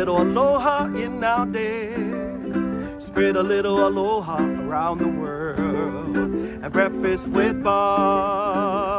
little aloha in our day. Spread a little aloha around the world. At breakfast with Bob.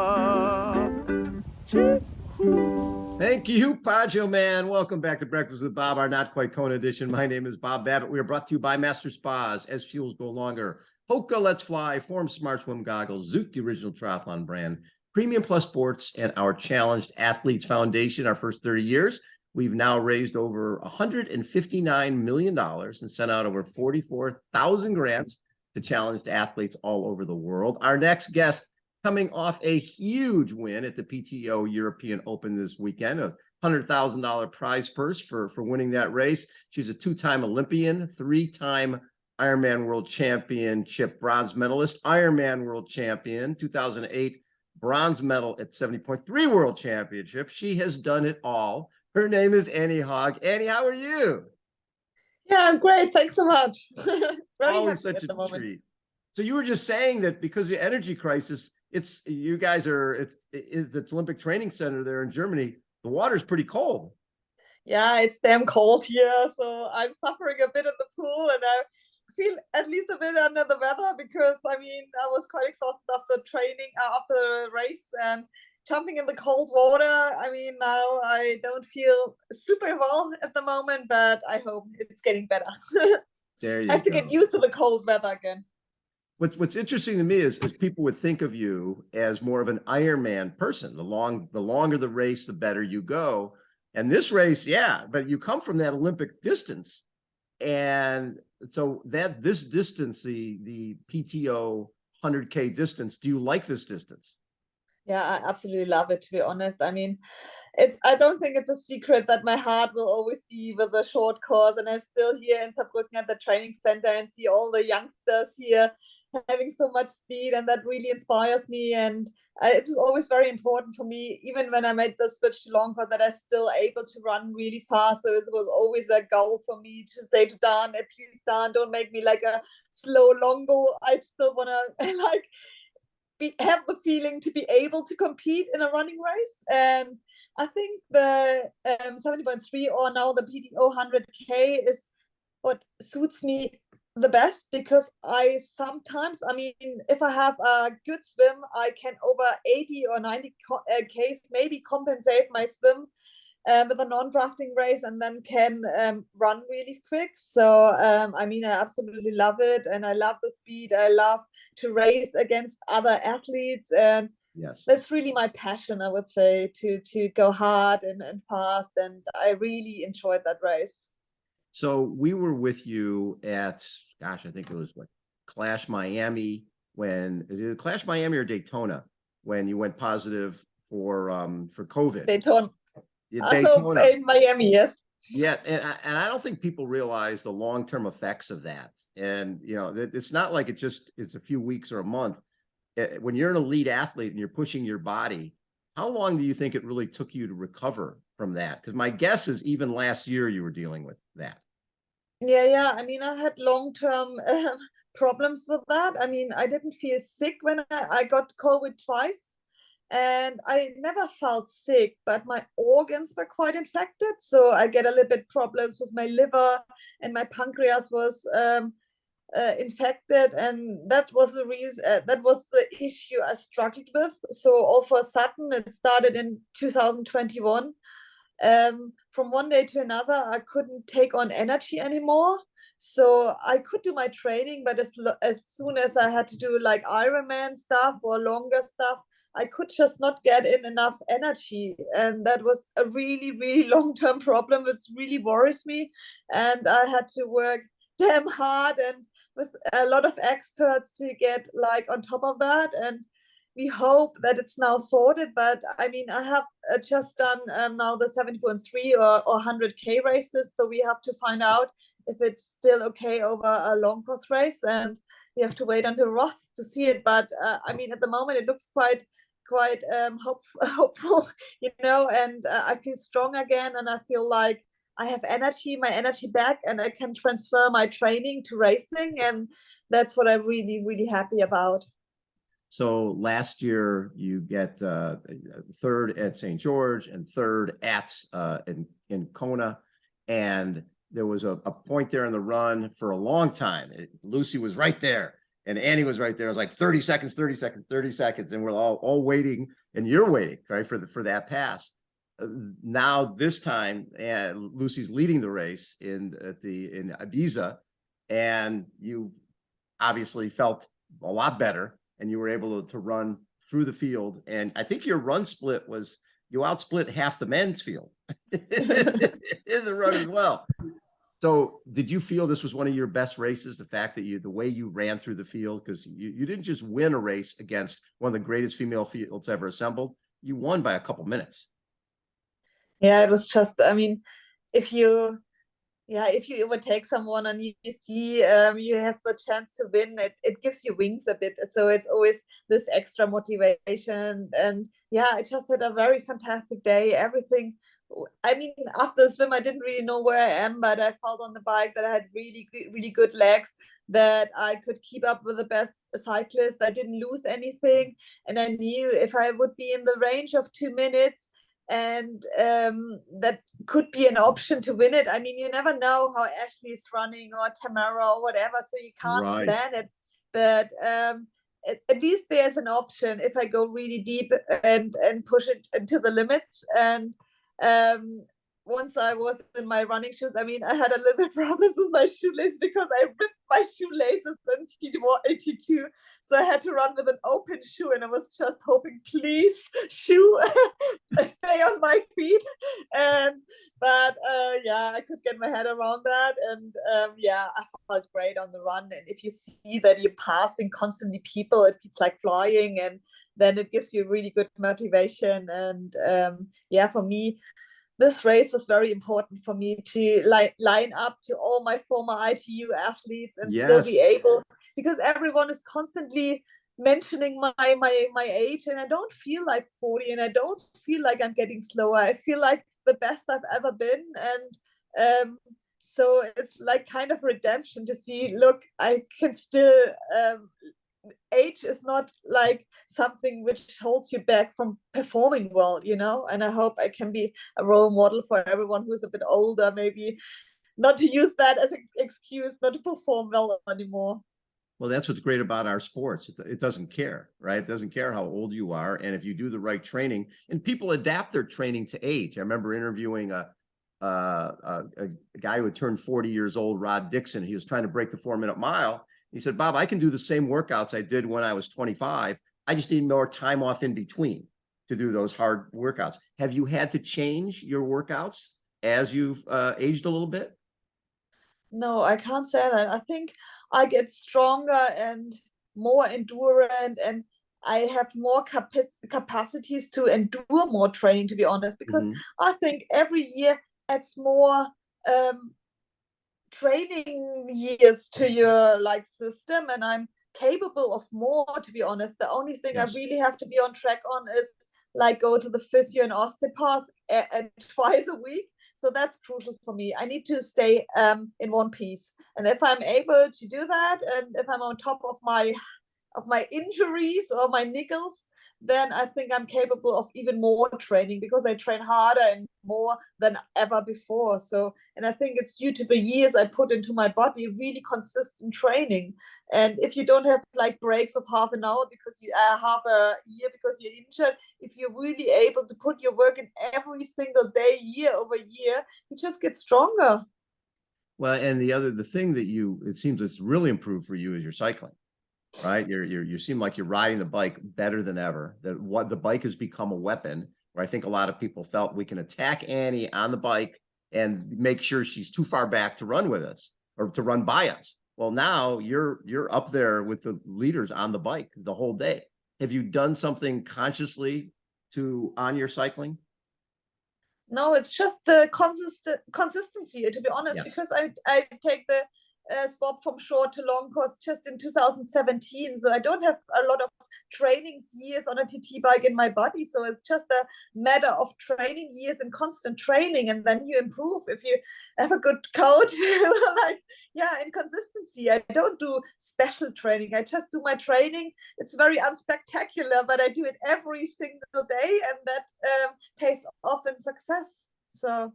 Thank you, Pajo Man. Welcome back to Breakfast with Bob, our Not Quite Kona edition. My name is Bob Babbitt. We are brought to you by Master Spas, As Fuels Go Longer, Hoka Let's Fly, Form Smart Swim Goggles, Zoot, the original triathlon brand, Premium Plus Sports, and our Challenged Athletes Foundation. Our first 30 years, we've now raised over $159 million and sent out over 44,000 grants to challenged athletes all over the world. Our next guest, coming off a huge win at the PTO European Open this weekend, a $100,000 prize purse for winning that race. She's a two-time Olympian, three-time Ironman World Championship bronze medalist, Ironman World Champion, 2008 bronze medal at 70.3 World Championship. She has done it all. Her name is Anne Haug. Annie, how are you? Yeah, I'm great. Thanks so much. Always such a treat. So you were just saying that because of the energy crisis, it's the Olympic Training Center there in Germany. The water's pretty cold. Yeah, it's damn cold here. So I'm suffering a bit in the pool, and I feel at least a bit under the weather because I was quite exhausted after training, after the race, and jumping in the cold water. Now I don't feel super well at the moment, but I hope it's getting better. There you I have to get used to the cold weather again. What's interesting to me is people would think of you as more of an Ironman person. The longer the race, the better you go. And this race, yeah, but you come from that Olympic distance. And so this distance, the PTO 100K distance, do you like this distance? Yeah, I absolutely love it, to be honest. I don't think it's a secret that my heart will always be with the short course. And I'm still here in Saarbrücken at the training center and see all the youngsters here having so much speed, and that really inspires me. And it is always very important for me, even when I made the switch to long course, that I'm still able to run really fast. So it was always a goal for me to say to Dan, please Dan, don't make me like a slow longo. I still want to have the feeling to be able to compete in a running race. And I think the 70.3 or now the PTO 100K is what suits me the best, because I sometimes, if I have a good swim, I can over 80 or 90 Ks maybe compensate my swim with a non-drafting race, and then can run really quick. So I absolutely love it, and I love the speed. I love to race against other athletes, and yes, that's really my passion, I would say, to go hard and fast, and I really enjoyed that race. So we were with you at, gosh, I think it was Clash Miami, Clash Miami or Daytona, when you went positive for COVID. Daytona. Daytona. So in Miami, yes. Yeah, and I don't think people realize the long-term effects of that. And it's not like it's a few weeks or a month. When you're an elite athlete and you're pushing your body, how long do you think it really took you to recover from that? Because my guess is even last year you were dealing with that. Yeah. I had long-term problems with that. I didn't feel sick when I got COVID twice, and I never felt sick, but my organs were quite infected. So I get a little bit problems with my liver, and my pancreas was infected, and that was the reason. That was the issue I struggled with. So all of a sudden, it started in 2021. From one day to another, I couldn't take on energy anymore. So I could do my training, but as soon as I had to do like Ironman stuff or longer stuff, I could just not get in enough energy. And that was a really, really long-term problem, which really worries me. And I had to work damn hard and with a lot of experts to get like on top of that. And we hope that it's now sorted, but I have just done now the 70.3 or 100K races, so we have to find out if it's still okay over a long course race, and we have to wait until Roth to see it. But at the moment it looks quite hopeful, and I feel strong again, and I feel like I have my energy back, and I can transfer my training to racing, and that's what I'm really, really happy about. So last year you get third at St. George and third at in Kona, And there was a point there in the run for a long time. Lucy was right there and Annie was right there. It was like 30 seconds, 30 seconds, 30 seconds. And we're all waiting, and you're waiting, right, for that pass. Now this time, Lucy's leading the race in Ibiza, and you obviously felt a lot better, and you were able to run through the field. And I think your run split was, you outsplit half the men's field in the run as well. So did you feel this was one of your best races, the fact that the way you ran through the field? Because you didn't just win a race against one of the greatest female fields ever assembled. You won by a couple minutes. Yeah, it was just, I mean, if you overtake someone and you see you have the chance to win, it gives you wings a bit. So it's always this extra motivation. And yeah, I just had a very fantastic day. Everything, I mean, after the swim, I didn't really know where I am, but I felt on the bike that I had really good legs, that I could keep up with the best cyclists. I didn't lose anything. And I knew if I would be in the range of 2 minutes, and that could be an option to win it. I mean, you never know how Ashley is running or Tamara or whatever, so you can't plan it. But at least there's an option if I go really deep and push it into the limits. And once I was in my running shoes, I mean, I had a little bit problems with my shoelace because I ripped my shoelaces in T82. So I had to run with an open shoe, and I was just hoping, please, shoe, stay on my feet. But I could get my head around that. And I felt great on the run. And if you see that you're passing constantly people, it feels like flying, and then it gives you really good motivation. And for me, this race was very important for me to line up to all my former ITU athletes and still be able, because everyone is constantly mentioning my age, and I don't feel like 40, and I don't feel like I'm getting slower. I feel like the best I've ever been. And so it's like kind of redemption to see, look, I can still age is not like something which holds you back from performing well, and I hope I can be a role model for everyone who's a bit older, maybe not to use that as an excuse not to perform well anymore. Well, that's what's great about our sports. It doesn't care, right? It doesn't care how old you are. And if you do the right training, and people adapt their training to age. I remember interviewing a guy who had turned 40 years old, Rod Dixon. He was trying to break the 4-minute mile. He said, Bob, I can do the same workouts I did when I was 25. I just need more time off in between to do those hard workouts. Have you had to change your workouts as you've aged a little bit? No, I can't say that. I think I get stronger and more endurant, and I have more capacities to endure more training, to be honest, because I think every year adds more training years to your system, and I'm capable of more, to be honest. The only thing I really have to be on track on is go to the physio and osteopath twice a week. So that's crucial for me. I need to stay in one piece, and if I'm able to do that, and if I'm on top of my injuries or my niggles, then I think I'm capable of even more training, because I train harder and more than ever before. So, and I think it's due to the years I put into my body, really consistent training. And if you don't have breaks of half an hour because you half a year because you're injured, if you're really able to put your work in every single day, year over year, you just get stronger. Well, and the thing that it seems it's really improved for you is your cycling. Right, you seem like you're riding the bike better than ever. The bike has become a weapon. Where I think a lot of people felt we can attack Annie on the bike and make sure she's too far back to run with us or to run by us. Well, now you're up there with the leaders on the bike the whole day. Have you done something consciously on your cycling? No, it's just the consistency, to be honest, because I take the swap from short to long course just in 2017. So I don't have a lot of training years on a TT bike in my body. So it's just a matter of training years and constant training. And then you improve if you have a good coach, in consistency. I don't do special training. I just do my training. It's very unspectacular, but I do it every single day. And that pays off in success. So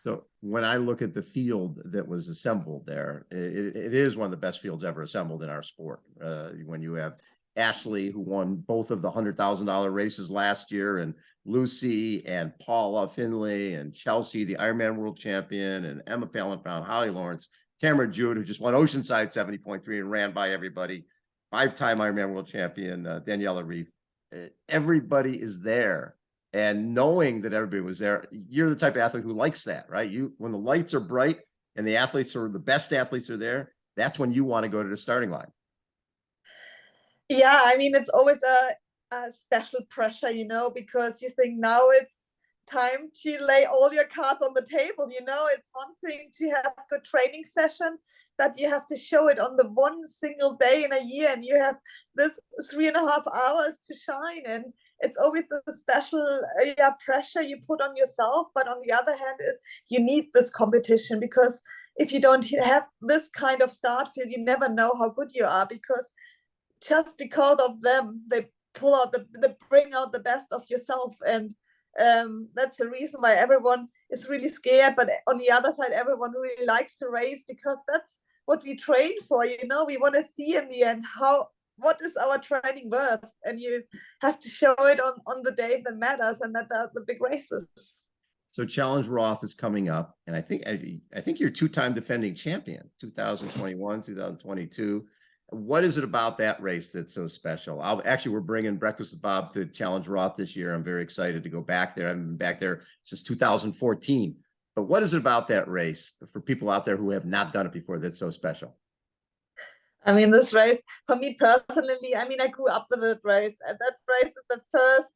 So when I look at the field that was assembled there, it is one of the best fields ever assembled in our sport. When you have Ashley, who won both of the $100,000 races last year, and Lucy and Paula Finley and Chelsea, the Ironman World Champion, and Emma Palin-Brown, Holly Lawrence, Tamara Jewett, who just won Oceanside 70.3 and ran by everybody, 5-time Ironman World Champion, Daniela Reef. Everybody is there. And knowing that everybody was there, you're the type of athlete who likes that, right? When the lights are bright and the athletes are the best athletes are there, that's when you want to go to the starting line. Yeah, I mean, it's always a special pressure, because you think now it's time to lay all your cards on the table. It's one thing to have a good training session, but you have to show it on the one single day in a year, and you have this 3.5 hours to shine. And it's always a special pressure you put on yourself. But on the other hand, is you need this competition, because if you don't have this kind of start field, you never know how good you are, because just because of them, they bring out the best of yourself. And that's the reason why everyone is really scared. But on the other side, everyone really likes to race, because that's what we train for. We want to see in the end what is our training worth, and you have to show it on the day that matters, and that are the big races. So Challenge Roth is coming up, and I think you're 2-time defending champion, 2021, 2022. What is it about that race that's so special? We're bringing Breakfast with Bob to Challenge Roth this year. I'm very excited to go back there. I haven't been back there since 2014. But what is it about that race for people out there who have not done it before that's so special? I mean, this race, for me personally, I grew up with that race. And that race is the first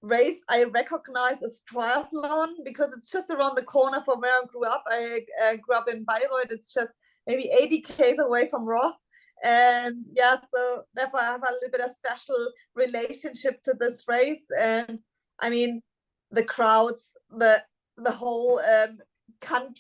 race I recognize as triathlon, because it's just around the corner from where I grew up. I grew up in Bayreuth. It's just maybe 80 k's away from Roth. And yeah, so therefore I have a little bit of special relationship to this race. And I mean, the crowds, the whole town,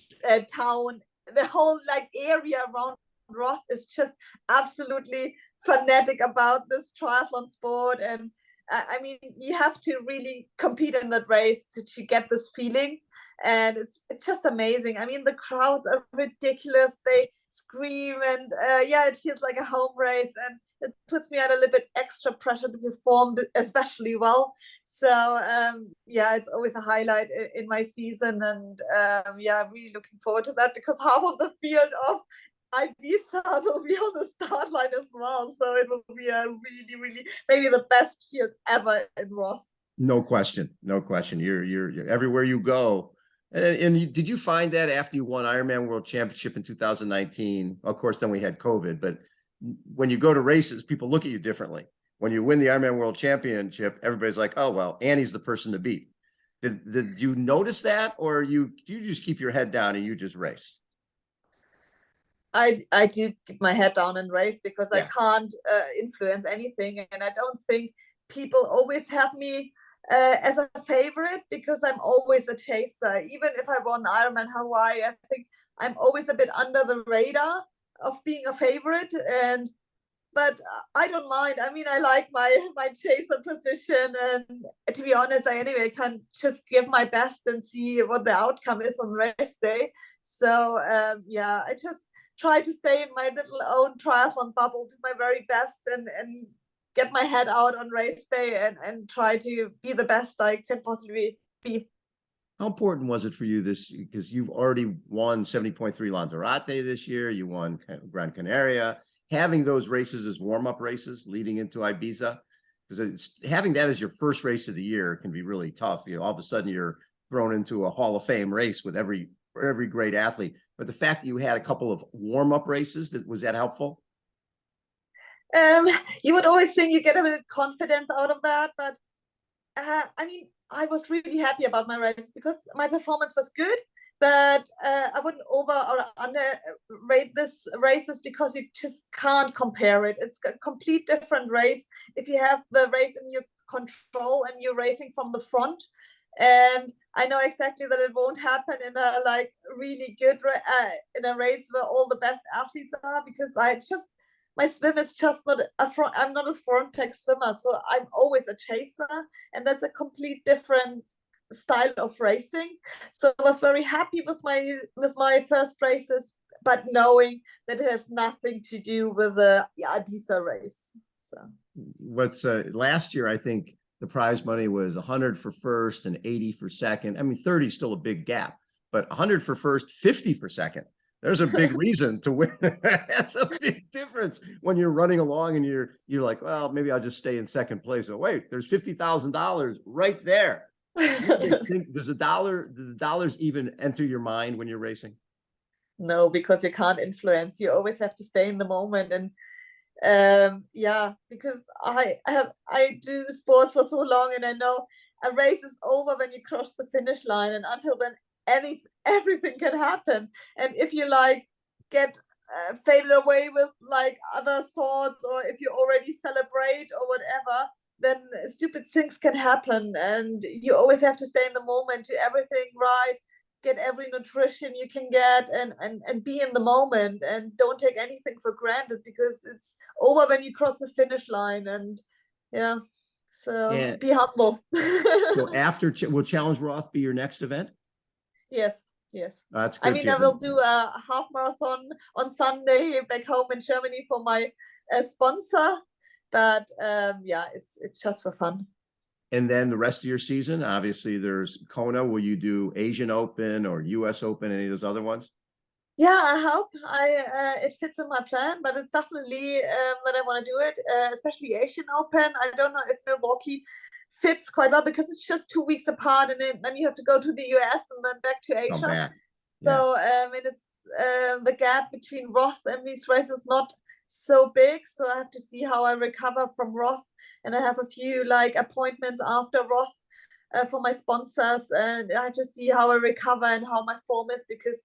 the whole area around Roth is just absolutely fanatic about this triathlon sport. And I mean, you have to really compete in that race to get this feeling. And it's just amazing. I mean, the crowds are ridiculous. They scream, and it feels like a home race, and it puts me under a little bit extra pressure to perform especially well. So it's always a highlight in my season. And I'm really looking forward to that, because half of the field of Ibiza will be on the start line as well. So it will be a really, really, maybe the best field ever in Roth. No question. You're everywhere you go. And did you find that after you won Ironman World Championship in 2019? Of course, then we had COVID, but when you go to races, people look at you differently. When you win the Ironman World Championship, everybody's like, oh, well, Annie's the person to beat. Did you notice that, or you just keep your head down and you just race? I do keep my head down and race, because I can't influence anything. And I don't think people always have me as a favorite, because I'm always a chaser. Even if I won Ironman Hawaii, I think I'm always a bit under the radar of being a favorite. But I don't mind. I mean, I like my chaser position, and to be honest, I can just give my best and see what the outcome is on race day. So I just try to stay in my little own triathlon bubble, do my very best, and get my head out on race day, and try to be the best I can possibly be. How important was it for you because you've already won 70.3 Lanzarote this year, you won Gran Canaria, having those races as warm-up races leading into Ibiza, because having that as your first race of the year can be really tough. All of a sudden you're thrown into a Hall of Fame race with every great athlete. But the fact that you had a couple of warm-up races, was that helpful? You would always think you get a bit of confidence out of that, but I mean, I was really happy about my race, because my performance was good, but I wouldn't over or underrate this races, because you just can't compare it. It's a complete different race if you have the race in your control and you're racing from the front. And I know exactly that it won't happen in a really good in a race where all the best athletes are, because my swim is just not I'm not a front pack swimmer, so I'm always a chaser, and that's a complete different style of racing. So I was very happy with my first races, but knowing that it has nothing to do with the Ibiza race. So what's last year, I think the prize money was 100 for first and 80 for second. I mean, 30 is still a big gap, but 100 for first, 50 for second. There's a big reason to win. That's a big difference when you're running along and you're like, well, maybe I'll just stay in second place. Oh, wait, there's $50,000 right there. Does the dollars even enter your mind when you're racing? No, because you can't influence. You always have to stay in the moment. And yeah, because I do sports for so long, and I know a race is over when you cross the finish line, and until then everything can happen. And if you like get faded away with like other thoughts, or if you already celebrate or whatever, then stupid things can happen. And you always have to stay in the moment, do everything right, get every nutrition you can get, and be in the moment, and don't take anything for granted, because it's over when you cross the finish line. And yeah, so be humble. So after will Challenge Roth be your next event? Yes. That's good. I mean, I will do a half marathon on Sunday back home in Germany for my sponsor, but yeah, it's just for fun. And then the rest of your season, obviously there's Kona. Will you do Asian Open or US Open, any of those other ones? Yeah, I hope it fits in my plan, but it's definitely that I want to do it, especially Asian Open. I don't know if Milwaukee fits quite well, because it's just 2 weeks apart, and then you have to go to the US and then back to Asia. Yeah. So and it's the gap between Roth and these races not so big, so I have to see how I recover from Roth, and I have a few like appointments after Roth for my sponsors, and I have to see how I recover and how my form is, because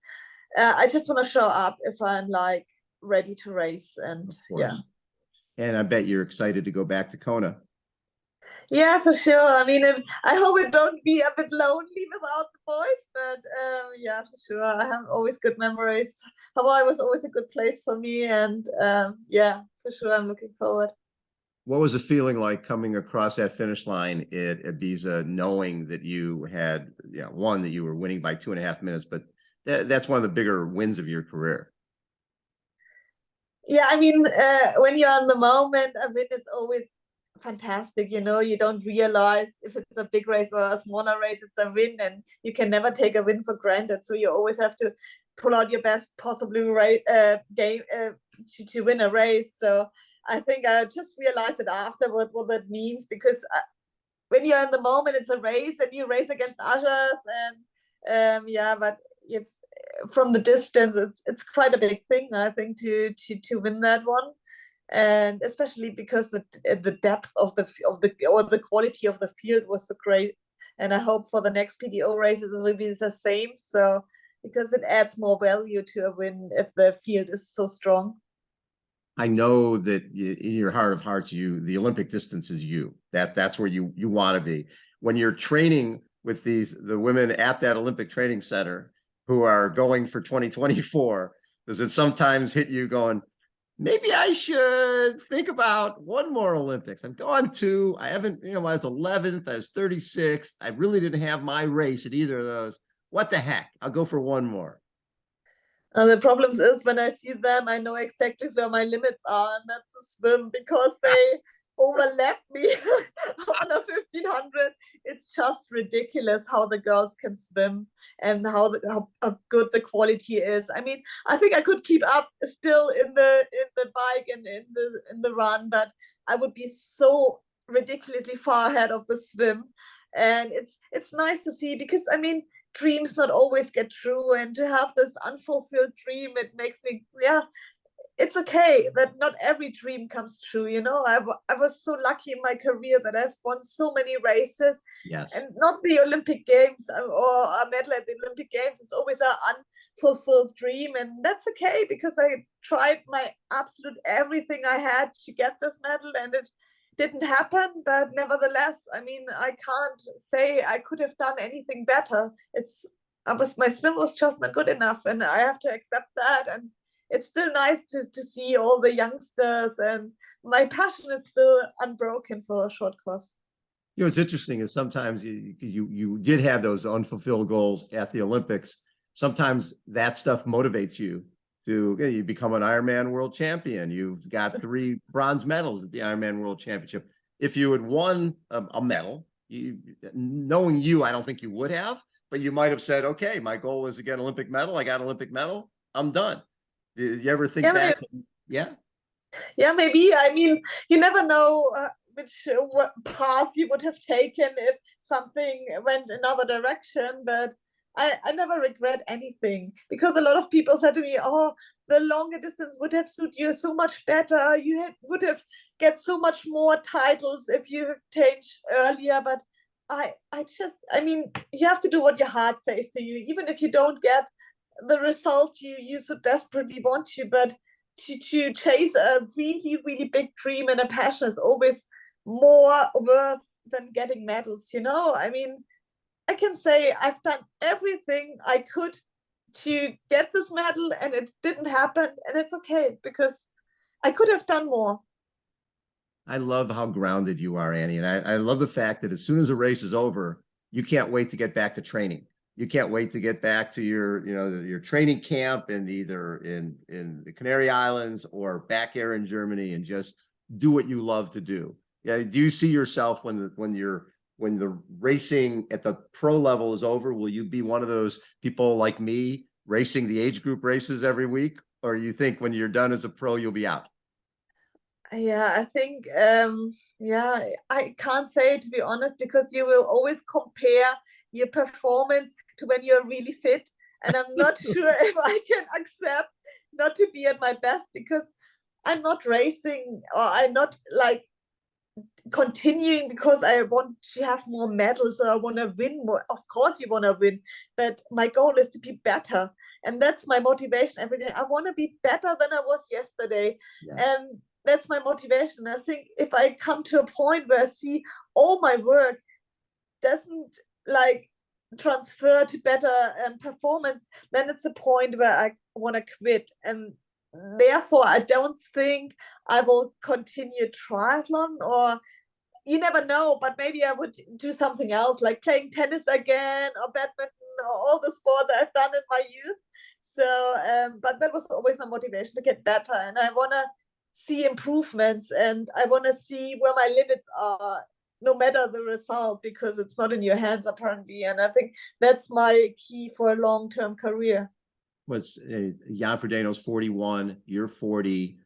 I just want to show up if I'm like ready to race. And yeah, and I bet you're excited to go back to Kona. Yeah, for sure. I mean, I hope it don't be a bit lonely without the boys, but yeah, for sure. I have always good memories. Hawaii was always a good place for me, and yeah, for sure, I'm looking forward. What was the feeling like coming across that finish line at Ibiza, knowing that you had, one, that you were winning by 2.5 minutes, but that's one of the bigger wins of your career? Yeah, I mean, when you're in the moment, a win is always fantastic. You know, you don't realize if it's a big race or a smaller race, it's a win, and you can never take a win for granted. So you always have to pull out your best possible game to win a race. So I think I just realized it afterward what that means, because when you're in the moment, it's a race and you race against others, and yeah, but it's from the distance, it's quite a big thing, I think, to win that one. And especially because the depth of the quality of the field was so great, and I hope for the next PTO races it will be the same. So because it adds more value to a win if the field is so strong. I know that in your heart of hearts, the Olympic distance is that's where you want to be. When you're training with the women at that Olympic training center who are going for 2024, does it sometimes hit you going, maybe I should think about one more Olympics? I'm going to, I haven't, I was 11th, I was 36th. I really didn't have my race at either of those. What the heck? I'll go for one more. The problem is when I see them, I know exactly where my limits are, and that's the swim, because they overlap me on a 1500. It's just ridiculous how the girls can swim and how good the quality is. I mean, I think I could keep up still in the bike and in the run, but I would be so ridiculously far ahead of the swim. And it's nice to see, because I mean, dreams not always get true, and to have this unfulfilled dream, it makes me, yeah, it's okay that not every dream comes true. I was so lucky in my career that I've won so many races. Yes. And not the Olympic Games or a medal at the Olympic Games. It's always an unfulfilled dream, and that's okay, because I tried my absolute everything I had to get this medal, and it didn't happen. But nevertheless, I mean, I can't say I could have done anything better. My swim was just not good enough, and I have to accept that. And it's still nice to see all the youngsters, and my passion is still unbroken for a short course. You know, what's interesting is sometimes you did have those unfulfilled goals at the Olympics. Sometimes that stuff motivates you to, you become an Ironman World Champion. You've got 3 bronze medals at the Ironman World Championship. If you had won a medal, knowing you, I don't think you would have, but you might have said, okay, my goal was to get an Olympic medal. I got an Olympic medal. I'm done. Did you ever think back? Yeah. Yeah, maybe. I mean, you never know what path you would have taken if something went another direction, but I never regret anything, because a lot of people said to me, oh, the longer distance would have suited you so much better. You would have get so much more titles if you have changed earlier. But I mean, you have to do what your heart says to you, even if you don't get the result you so desperately want to. But to chase a really, really big dream and a passion is always more worth than getting medals, you know? I mean, I can say I've done everything I could to get this medal, and it didn't happen, and it's okay, because I could have done more. I love how grounded you are, Annie. And I love the fact that as soon as a race is over, you can't wait to get back to training. You can't wait to get back to your training camp in either in the Canary Islands or back here in Germany, and just do what you love to do. Yeah. Do you see yourself when the racing at the pro level is over? Will you be one of those people like me racing the age group races every week? Or you think when you're done as a pro, you'll be out? Yeah, I think, yeah, I can't say, to be honest, because you will always compare your performance to when you're really fit. And I'm not sure if I can accept not to be at my best, because I'm not racing, or I'm not like continuing because I want to have more medals or I want to win more. Of course you want to win, but my goal is to be better. And that's my motivation every day. I want to be better than I was yesterday. Yeah. And that's my motivation. I think if I come to a point where I see all my work doesn't like transfer to better performance, then it's a point where I want to quit. And therefore, I don't think I will continue triathlon, or you never know, but maybe I would do something else, like playing tennis again, or badminton, or all the sports I've done in my youth. So, but that was always my motivation, to get better. And I want to see improvements, and I want to see where my limits are, no matter the result, because it's not in your hands apparently. And I think that's my key for a long-term career. Was Jan Frodeno's 41, you're 40.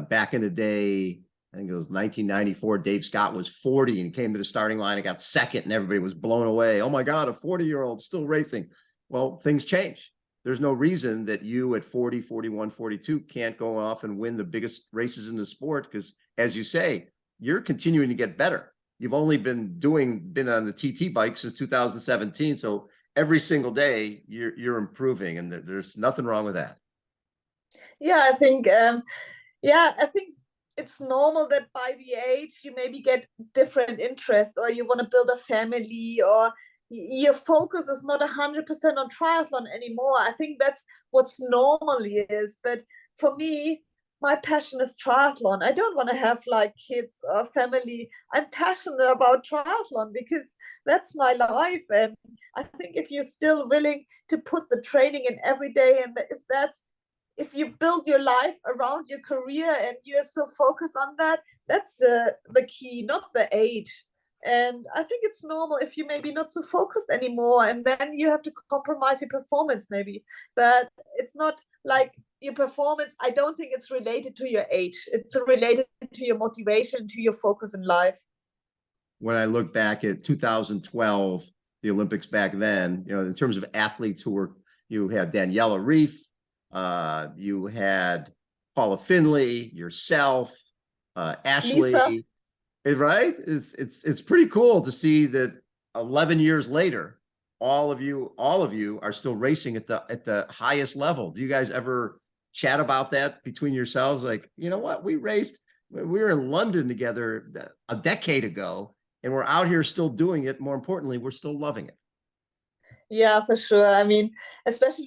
Back in the day, I think it was 1994, Dave Scott was 40 and came to the starting line and got second, and everybody was blown away. Oh my God, a 40-year-old still racing. Well, things change. There's no reason that you at 40, 41, 42 can't go off and win the biggest races in the sport, because as you say, you're continuing to get better. You've only been on the TT bike since 2017. So every single day you're improving, and there's nothing wrong with that. Yeah, I think, I think it's normal that by the age you maybe get different interests, or you want to build a family, or your focus is not 100% on triathlon anymore. I think that's what's normally is. But for me, my passion is triathlon. I don't want to have like kids or family. I'm passionate about triathlon because that's my life. And I think if you're still willing to put the training in every day, and if you build your life around your career and you're so focused on that, that's the key, not the age. And I think it's normal if you maybe not so focused anymore, and then you have to compromise your performance maybe. But it's not like your performance, I don't think it's related to your age. It's related to your motivation, to your focus in life. When I look back at 2012, the Olympics back then, in terms of athletes you had Daniela Ryf, you had Paula Findlay, yourself, Ashley. Lisa. Right? It's pretty cool to see that 11 years later, all of you are still racing at the highest level. Do you guys ever chat about that between yourselves? Like, you know what? We were in London together a decade ago, and we're out here still doing it. More importantly, we're still loving it. Yeah, for sure. I mean, especially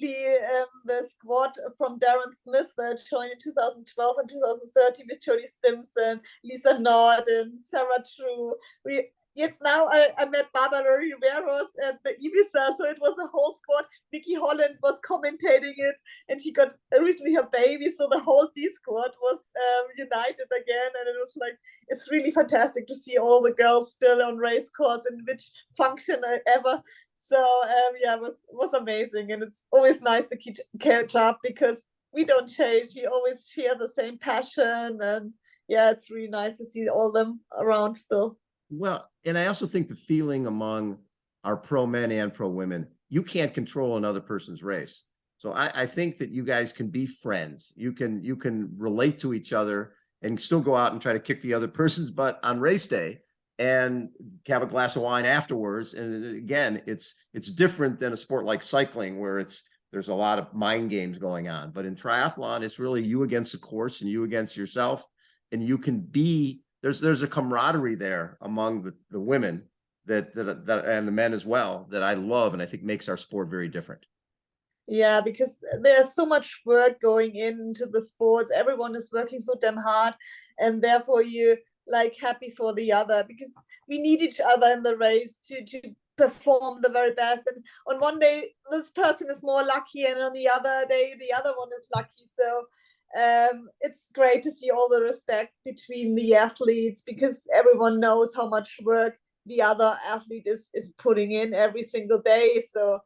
the squad from Darren Smith that joined in 2012 and 2013 with Jodie Stimson, Lisa Norden, Sarah True. Yes, now I met Barbara Riveros at the Ibiza, so it was a whole squad. Vicky Holland was commentating it, and she got recently her baby, so the whole Dsquad was united again, and it was like, it's really fantastic to see all the girls still on race course in which function ever. So yeah, it was amazing, and it's always nice to catch up because we don't change. We always share the same passion, and yeah, it's really nice to see all them around still. Well, and I also think the feeling among our pro men and pro women, you can't control another person's race. So I think that you guys can be friends. You can relate to each other and still go out and try to kick the other person's butt on race day and have a glass of wine afterwards. And again, it's different than a sport like cycling where there's a lot of mind games going on. But in triathlon, it's really you against the course and you against yourself, and you can be. There's a camaraderie there among the women that and the men as well that I love, and I think makes our sport very different. Yeah, because there's so much work going into the sports. Everyone is working so damn hard, and therefore you like happy for the other because we need each other in the race to perform the very best. And on one day this person is more lucky, and on the other day the other one is lucky. So it's great to see all the respect between the athletes because everyone knows how much work the other athlete is putting in every single day. So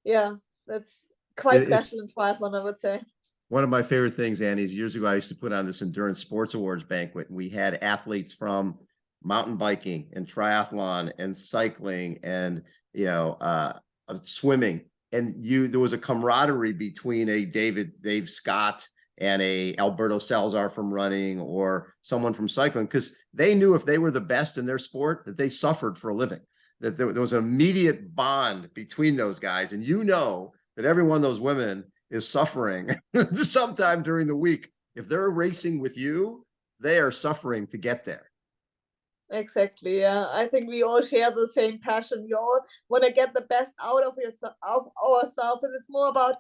yeah, that's quite special in triathlon, I would say. One of my favorite things, Annie, is years ago I used to put on this endurance sports awards banquet, and we had athletes from mountain biking and triathlon and cycling and swimming, and there was a camaraderie between a Dave Scott and a Alberto Salazar from running or someone from cycling, because they knew if they were the best in their sport that they suffered for a living, that there was an immediate bond between those guys. And that every one of those women is suffering sometime during the week. If they're racing with you, they are suffering to get there. Exactly. Yeah, I think we all share the same passion. We all want to get the best out of ourselves, and it's more about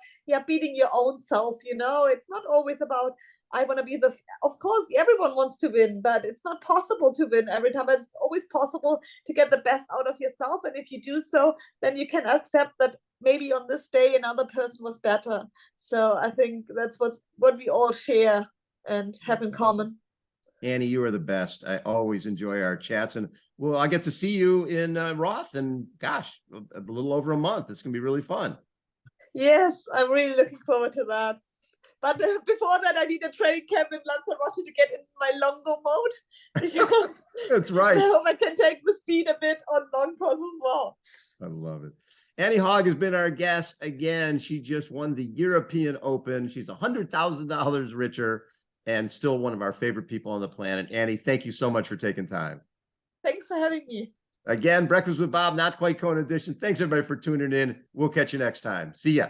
beating your own self. It's not always about I want to be of course everyone wants to win, but it's not possible to win every time. But it's always possible to get the best out of yourself, and if you do so, then you can accept that maybe on this day another person was better. So I think that's what we all share and have in common. Annie, you are the best. I always enjoy our chats, and I get to see you in Roth, and gosh, a little over a month. It's gonna be really fun. Yes, I'm really looking forward to that. But before that, I need a training camp in Lanzarote to get in my longo mode. Because that's right. I hope I can take the speed a bit on long course as well. I love it. Anne Haug has been our guest again. She just won the European Open. She's $100,000 richer and still one of our favorite people on the planet. Annie, thank you so much for taking time. Thanks for having me. Again, Breakfast with Bob, Not Quite Kona edition. Thanks everybody for tuning in. We'll catch you next time. See ya.